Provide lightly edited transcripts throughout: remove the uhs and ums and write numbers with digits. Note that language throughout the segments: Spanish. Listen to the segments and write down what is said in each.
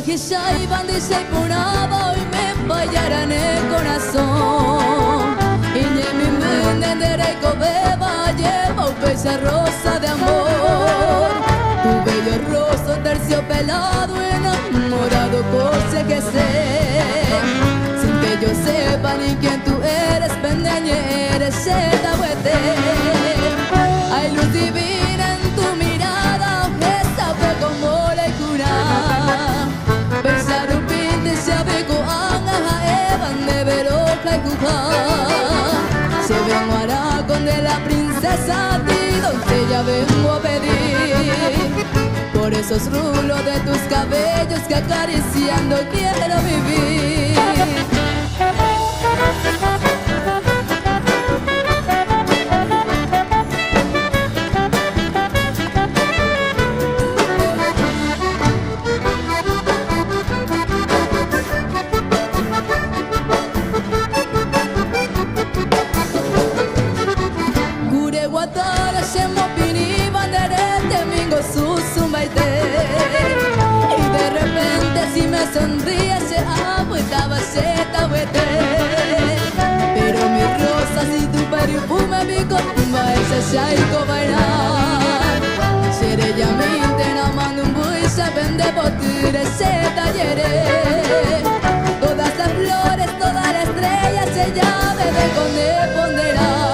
que ya iban de Shaipunaba, hoy me fallarán el corazón. Y ni mi mente de Recobeba lleva un pesa rosa de amor. Tu bello rostro terciopelado, enamorado, cosa que sé. Sin que yo sepa ni quién tú eres, pendeñe eres, Shetahuete. Hay luz divina en tu mirada, esa fe como la cura. Pensar un pinte se abeco anga, evan de veroca y cuja. Se ven con de la princesa, ti doncella vengo a pedir. Por esos rulos de tus cabellos que acariciando quiero vivir. Guatara shemo pini banderete mingo susumbaite. Y de repente si me sonríe se agüitaba Shetahuete. Pero mi rosa si tu perfume mi comba ese shaiko bailar. Shere yaminte namando un bui se vende botire se tallere. Todas las flores, toda la estrella se llave de conde ponderar.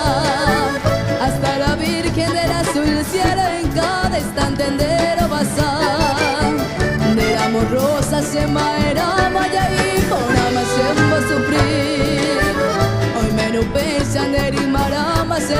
Hasta la Virgen del azul cielo en cada instante entero pasar. Del amor rosa se maera maya y por ama se va a sufrir. Hoy me no pensan de rimarama se